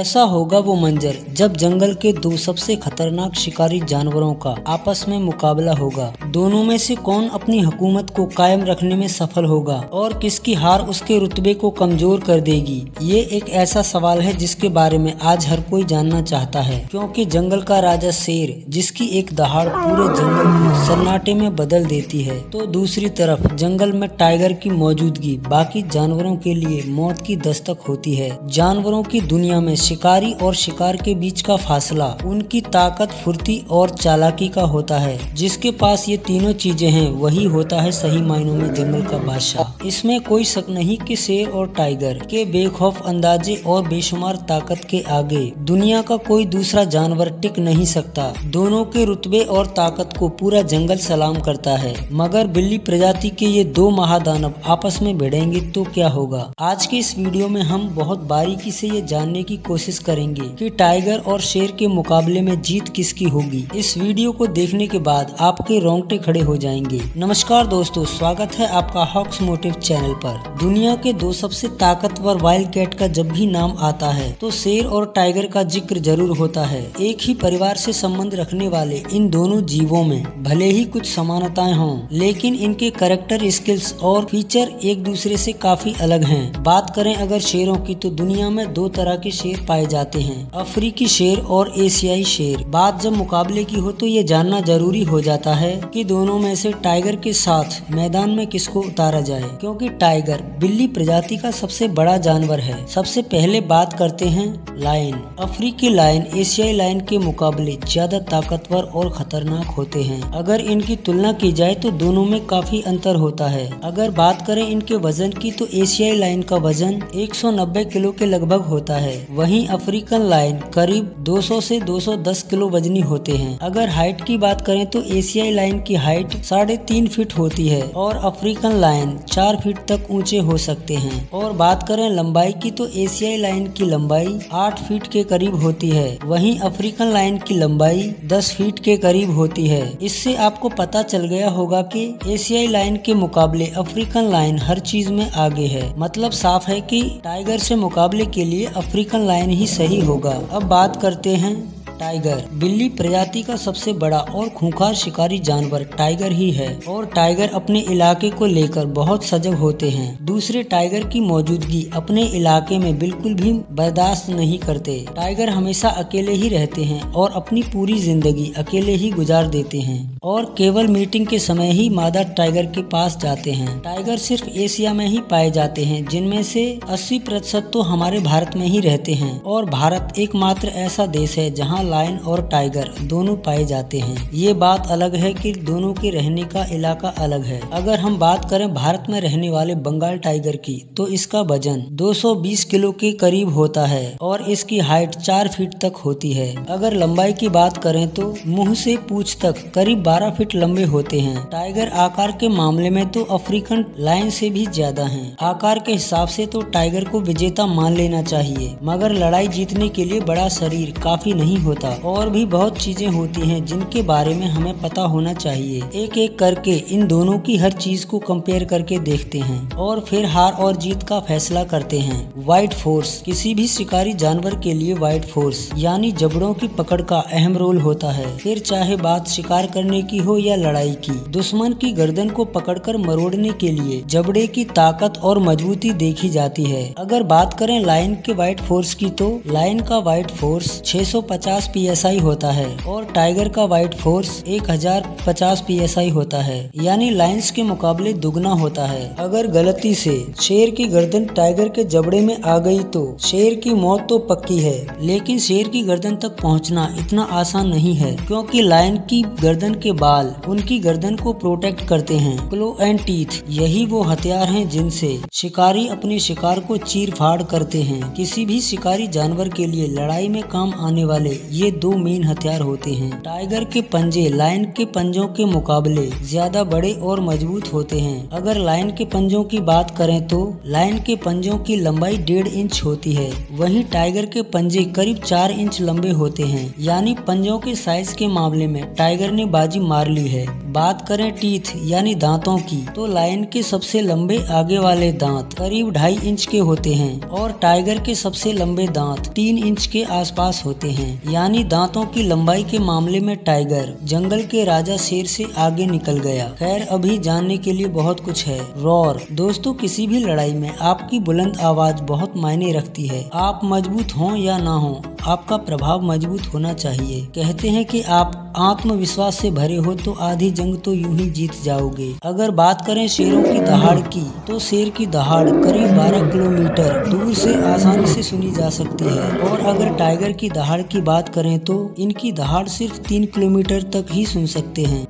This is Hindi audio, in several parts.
कैसा होगा वो मंजर जब जंगल के दो सबसे खतरनाक शिकारी जानवरों का आपस में मुकाबला होगा। दोनों में से कौन अपनी हुकूमत को कायम रखने में सफल होगा और किसकी हार उसके रुतबे को कमजोर कर देगी। ये एक ऐसा सवाल है जिसके बारे में आज हर कोई जानना चाहता है, क्योंकि जंगल का राजा शेर, जिसकी एक दहाड़ पूरे जंगल को सन्नाटे में बदल देती है, तो दूसरी तरफ जंगल में टाइगर की मौजूदगी बाकी जानवरों के लिए मौत की दस्तक होती है। जानवरों की दुनिया में शिकारी और शिकार के बीच का फासला उनकी ताकत, फुर्ती और चालाकी का होता है। जिसके पास ये तीनों चीजें हैं वही होता है सही मायनों में जंगल का बादशाह। इसमें कोई शक नहीं कि शेर और टाइगर के बेखौफ अंदाजे और बेशुमार ताकत के आगे दुनिया का कोई दूसरा जानवर टिक नहीं सकता। दोनों के रुतबे और ताकत को पूरा जंगल सलाम करता है। मगर बिल्ली प्रजाति के ये दो महादानव आपस में भिड़ेंगे तो क्या होगा? आज के इस वीडियो में हम बहुत बारीकी से ये जानने की कोशिश करेंगे कि टाइगर और शेर के मुकाबले में जीत किसकी होगी। इस वीडियो को देखने के बाद आपके रोंगटे खड़े हो जाएंगे। नमस्कार दोस्तों, स्वागत है आपका हॉक्स मोटिव चैनल पर। दुनिया के दो सबसे ताकतवर वाइल्ड कैट का जब भी नाम आता है तो शेर और टाइगर का जिक्र जरूर होता है। एक ही परिवार से संबंध रखने वाले इन दोनों जीवों में भले ही कुछ समानताएं हों, लेकिन इनके कैरेक्टर, स्किल्स और फीचर एक दूसरे से काफी अलग हैं। बात करें अगर शेरों की तो दुनिया में दो तरह के शेर पाए जाते हैं, अफ्रीकी शेर और एशियाई शेर। बात जब मुकाबले की हो तो ये जानना जरूरी हो जाता है कि दोनों में से टाइगर के साथ मैदान में किसको उतारा जाए, क्योंकि टाइगर बिल्ली प्रजाति का सबसे बड़ा जानवर है। सबसे पहले बात करते हैं लायन। अफ्रीकी लायन एशियाई लायन के मुकाबले ज्यादा ताकतवर और खतरनाक होते हैं। अगर इनकी तुलना की जाए तो दोनों में काफी अंतर होता है। अगर बात करें इनके वजन की तो एशियाई लायन का वजन 190 किलो के लगभग होता है, वहीं अफ्रीकन लायन करीब 200 से 210 किलो वजनी होते हैं। अगर हाइट की बात करें तो एशियाई लायन की हाइट 3.5 फीट होती है और अफ्रीकन लायन 4 फीट तक ऊंचे हो सकते हैं। और बात करें लंबाई की तो एशियाई लायन की लंबाई 8 फीट के करीब होती है, वहीं अफ्रीकन लायन की लंबाई 10 फीट के करीब होती है। इससे आपको पता चल गया होगा कि एशियाई लायन के मुकाबले अफ्रीकन लायन हर चीज में आगे है। मतलब साफ है कि टाइगर से मुकाबले के लिए अफ्रीकन लायन ही सही होगा। अब बात करते हैं टाइगर। बिल्ली प्रजाति का सबसे बड़ा और खूंखार शिकारी जानवर टाइगर ही है और टाइगर अपने इलाके को लेकर बहुत सजग होते हैं। दूसरे टाइगर की मौजूदगी अपने इलाके में बिल्कुल भी बर्दाश्त नहीं करते। टाइगर हमेशा अकेले ही रहते हैं और अपनी पूरी जिंदगी अकेले ही गुजार देते हैं और केवल मीटिंग के समय ही मादा टाइगर के पास जाते हैं। टाइगर सिर्फ एशिया में ही पाए जाते हैं, जिनमें से 80% तो हमारे भारत में ही रहते हैं और भारत एकमात्र ऐसा देश है जहाँ लायन और टाइगर दोनों पाए जाते हैं। ये बात अलग है कि दोनों के रहने का इलाका अलग है। अगर हम बात करें भारत में रहने वाले बंगाल टाइगर की तो इसका वजन 220 किलो के करीब होता है और इसकी हाइट 4 फीट तक होती है। अगर लंबाई की बात करें तो मुंह से पूंछ तक करीब 12 फीट लंबे होते हैं। टाइगर आकार के मामले में तो अफ्रीकन लायन से भी ज्यादा हैं। आकार के हिसाब से तो टाइगर को विजेता मान लेना चाहिए, मगर लड़ाई जीतने के लिए बड़ा शरीर काफी नहीं होता और भी बहुत चीजें होती हैं जिनके बारे में हमें पता होना चाहिए। एक एक करके इन दोनों की हर चीज को कंपेयर करके देखते हैं और फिर हार और जीत का फैसला करते हैं। White force. किसी भी शिकारी जानवर के लिए वाइट फोर्स यानी जबड़ों की पकड़ का अहम रोल होता है। फिर चाहे बात शिकार करने की हो या लड़ाई की, दुश्मन की गर्दन को पकड़कर मरोड़ने के लिए जबड़े की ताकत और मजबूती देखी जाती है। अगर बात करें लायन के वाइट फोर्स की तो लायन का वाइट फोर्स 650 PSI होता है और टाइगर का वाइट फोर्स 1050 PSI होता है, यानी लायंस के मुकाबले दुगना होता है। अगर गलती से शेर की गर्दन टाइगर के जबड़े में आ गई तो शेर की मौत तो पक्की है, लेकिन शेर की गर्दन तक पहुंचना इतना आसान नहीं है, क्योंकि लायन की गर्दन के बाल उनकी गर्दन को प्रोटेक्ट करते हैं। क्लो एंड टीथ, यही वो हथियार हैं जिनसे शिकारी अपने शिकार को चीर फाड़ करते हैं। किसी भी शिकारी जानवर के लिए लड़ाई में काम आने वाले ये दो मेन हथियार होते हैं। टाइगर के पंजे लायन के पंजों के मुकाबले ज्यादा बड़े और मजबूत होते हैं। अगर लायन के पंजों की बात करें तो लायन के पंजों की लंबाई 1.5 इंच होती है, वहीं टाइगर के पंजे करीब 4 इंच लंबे होते हैं। यानी पंजों के साइज के मामले में टाइगर ने बाजी मार ली है। बात करें टीथ यानी दांतों की तो लायन के सबसे लंबे आगे वाले दांत करीब 2.5 इंच के होते हैं और टाइगर के सबसे लंबे दांत 3 इंच के आसपास होते हैं। यानी दांतों की लंबाई के मामले में टाइगर जंगल के राजा शेर से आगे निकल गया। खैर अभी जानने के लिए बहुत कुछ है। रॉर दोस्तों, किसी भी लड़ाई में आपकी बुलंद आवाज बहुत मायने रखती है। आप मजबूत हों या ना हो, आपका प्रभाव मजबूत होना चाहिए। कहते हैं कि आप आत्मविश्वास से भरे हो तो आधी जंग तो यूं ही जीत जाओगे। अगर बात करें शेरों की दहाड़ की तो शेर की दहाड़ करीब 12 किलोमीटर दूर से आसानी से सुनी जा सकती है और अगर टाइगर की दहाड़ की बात करें तो इनकी दहाड़ सिर्फ 3 किलोमीटर तक ही सुन सकते हैं।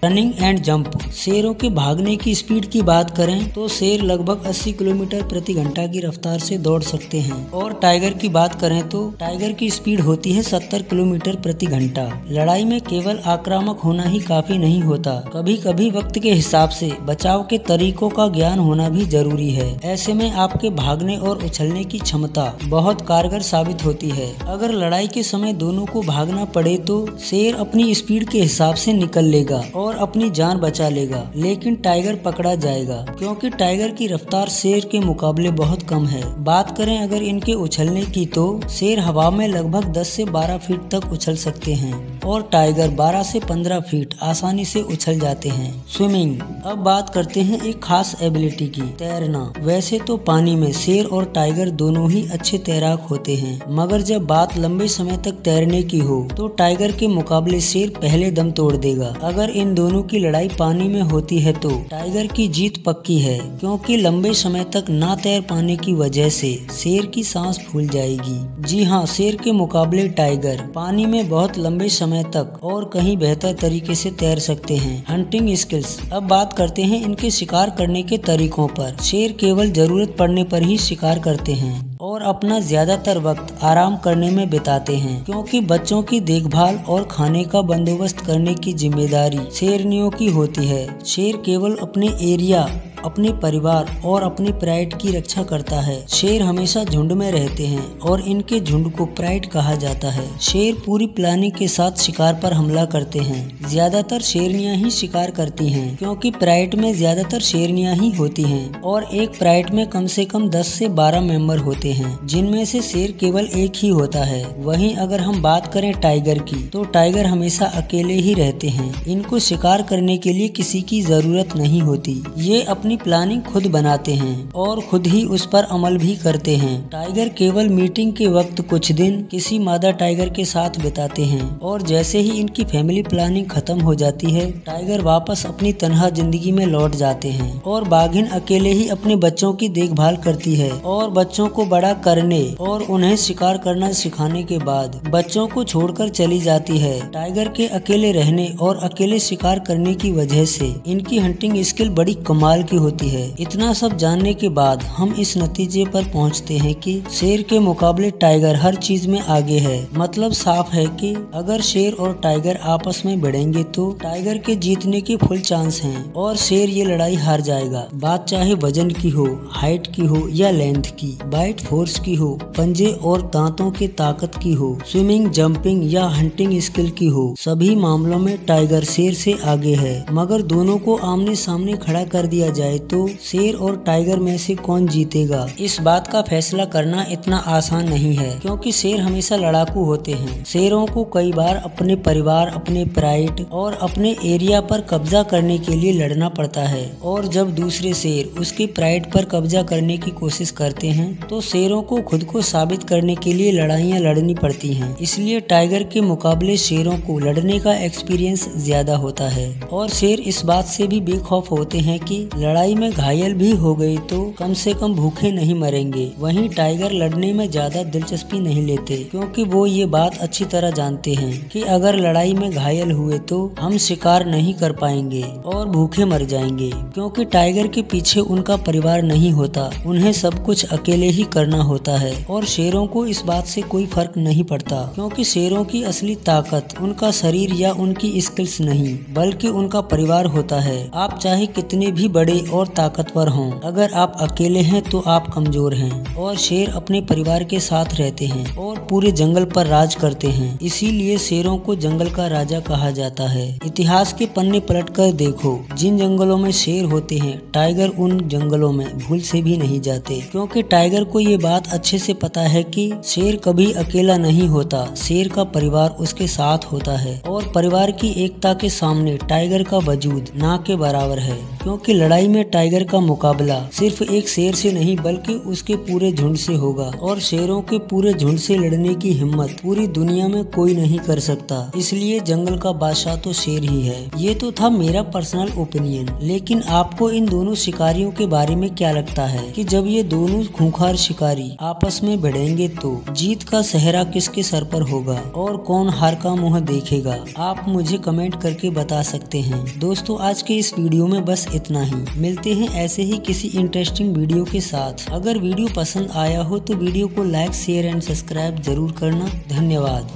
रनिंग एंड जंप, शेरों के भागने की स्पीड की बात करें तो शेर लगभग 80 किलोमीटर प्रति घंटा की रफ्तार से दौड़ सकते हैं और टाइगर की बात करें तो टाइगर की स्पीड होती है 70 किलोमीटर प्रति घंटा। लड़ाई में केवल आक्रामक होना ही काफी नहीं होता, कभी कभी वक्त के हिसाब से बचाव के तरीकों का ज्ञान होना भी जरूरी है। ऐसे में आपके भागने और उछलने की क्षमता बहुत कारगर साबित होती है। अगर लड़ाई के समय दोनों को भागना पड़े तो शेर अपनी स्पीड के हिसाब से निकल लेगा और अपनी जान बचा लेगा, लेकिन टाइगर पकड़ा जाएगा क्योंकि टाइगर की रफ्तार शेर के मुकाबले बहुत कम है। बात करें अगर इनके उछलने की तो शेर हवा में लगभग 10 से 12 फीट तक उछल सकते हैं और टाइगर 12 से 15 फीट आसानी से उछल जाते हैं। स्विमिंग, अब बात करते हैं एक खास एबिलिटी की, तैरना। वैसे तो पानी में शेर और टाइगर दोनों ही अच्छे तैराक होते हैं, मगर जब बात लंबे समय तक तैरने की हो तो टाइगर के मुकाबले शेर पहले दम तोड़ देगा। अगर इन दोनों की लड़ाई पानी में होती है तो टाइगर की जीत पक्की है, क्योंकि लंबे समय तक ना तैर पाने की वजह से शेर की सांस फूल जाएगी। जी हाँ, शेर के मुकाबले टाइगर पानी में बहुत लंबे समय तक और कहीं बेहतर तरीके से तैर सकते हैं। हंटिंग स्किल्स, अब बात करते हैं इनके शिकार करने के तरीकों पर। शेर केवल जरूरत पड़ने पर ही शिकार करते हैं और अपना ज्यादातर वक्त आराम करने में बिताते हैं, क्योंकि बच्चों की देखभाल और खाने का बंदोबस्त करने की जिम्मेदारी शेरनियों की होती है। शेर केवल अपने एरिया, अपने परिवार और अपने प्राइड की रक्षा करता है। शेर हमेशा झुंड में रहते हैं और इनके झुंड को प्राइड कहा जाता है। शेर पूरी प्लानिंग के साथ शिकार पर हमला करते हैं। ज्यादातर शेरनियां ही शिकार करती हैं, क्योंकि प्राइड में ज्यादातर शेरनियां ही होती हैं और एक प्राइड में कम से कम 10 से 12 मेंबर होते हैं, जिनमें से शेर केवल एक ही होता है। वहीं अगर हम बात करें टाइगर की तो टाइगर हमेशा अकेले ही रहते हैं। इनको शिकार करने के लिए किसी की जरूरत नहीं होती। ये अपनी प्लानिंग खुद बनाते हैं और खुद ही उस पर अमल भी करते हैं। टाइगर केवल मीटिंग के वक्त कुछ दिन किसी मादा टाइगर के साथ बिताते हैं और जैसे ही इनकी फैमिली प्लानिंग खत्म हो जाती है, टाइगर वापस अपनी तन्हा जिंदगी में लौट जाते हैं और बाघिन अकेले ही अपने बच्चों की देखभाल करती है और बच्चों को बड़ा करने और उन्हें शिकार करना सिखाने के बाद बच्चों को छोड़कर चली जाती है। टाइगर के अकेले रहने और अकेले शिकार करने की वजह से इनकी हंटिंग स्किल बड़ी कमाल की होती है। इतना सब जानने के बाद हम इस नतीजे पर पहुंचते हैं कि शेर के मुकाबले टाइगर हर चीज में आगे है। मतलब साफ है कि अगर शेर और टाइगर आपस में भिड़ेंगे तो टाइगर के जीतने के फुल चांस हैं और शेर ये लड़ाई हार जाएगा। बात चाहे वजन की हो, हाइट की हो या लेंथ की, बाइट फोर्स की हो, पंजे और दांतों की ताकत की हो, स्विमिंग, जंपिंग या हंटिंग स्किल की हो, सभी मामलों में टाइगर शेर से आगे है। मगर दोनों को आमने सामने खड़ा कर दिया जाए तो शेर और टाइगर में से कौन जीतेगा, इस बात का फैसला करना इतना आसान नहीं है, क्योंकि शेर हमेशा लड़ाकू होते हैं। शेरों को कई बार अपने परिवार, अपने प्राइड और अपने एरिया पर कब्जा करने के लिए लड़ना पड़ता है और जब दूसरे शेर उसके प्राइड पर कब्जा करने की कोशिश करते हैं तो शेरों को खुद को साबित करने के लिए लड़ाइयाँ लड़नी पड़ती हैं। इसलिए टाइगर के मुकाबले शेरों को लड़ने का एक्सपीरियंस ज्यादा होता है और शेर इस बात से भी बेखौफ होते हैं कि लड़ाई में घायल भी हो गए तो कम से कम भूखे नहीं मरेंगे। वहीं टाइगर लड़ने में ज्यादा दिलचस्पी नहीं लेते, क्योंकि वो ये बात अच्छी तरह जानते हैं कि अगर लड़ाई में घायल हुए तो हम शिकार नहीं कर पाएंगे और भूखे मर जाएंगे। क्योंकि टाइगर के पीछे उनका परिवार नहीं होता, उन्हें सब कुछ अकेले ही करना होता है। और शेरों को इस बात से कोई फर्क नहीं पड़ता, क्योंकि शेरों की असली ताकत उनका शरीर या उनकी स्किल्स नहीं, बल्कि उनका परिवार होता है। आप चाहे कितने भी बड़े और ताकतवर हों, अगर आप अकेले हैं तो आप कमजोर हैं। और शेर अपने परिवार के साथ रहते हैं और पूरे जंगल पर राज करते हैं, इसीलिए शेरों को जंगल का राजा कहा जाता है। इतिहास के पन्ने पलटकर देखो, जिन जंगलों में शेर होते हैं, टाइगर उन जंगलों में भूल से भी नहीं जाते, क्योंकि टाइगर को ये बात अच्छे से पता है कि शेर कभी अकेला नहीं होता, शेर का परिवार उसके साथ होता है। और परिवार की एकता के सामने टाइगर का वजूद ना के बराबर है, क्योंकि लड़ाई में टाइगर का मुकाबला सिर्फ एक शेर से नहीं बल्कि उसके पूरे झुंड से होगा। और शेरों के पूरे झुंड से लड़ने की हिम्मत पूरी दुनिया में कोई नहीं कर सकता, इसलिए जंगल का बादशाह तो शेर ही है। ये तो था मेरा पर्सनल ओपिनियन, लेकिन आपको इन दोनों शिकारियों के बारे में क्या लगता है कि जब ये दोनों खूंखार शिकारी आपस में भिड़ेंगे तो जीत का सेहरा किसके सर पर होगा और कौन हार का मुंह देखेगा? आप मुझे कमेंट करके बता सकते हैं। दोस्तों, आज के इस वीडियो में बस इतना ही। मिलते हैं ऐसे ही किसी इंटरेस्टिंग वीडियो के साथ। अगर वीडियो पसंद आया हो तो वीडियो को लाइक, शेयर एंड सब्सक्राइब जरूर करना। धन्यवाद।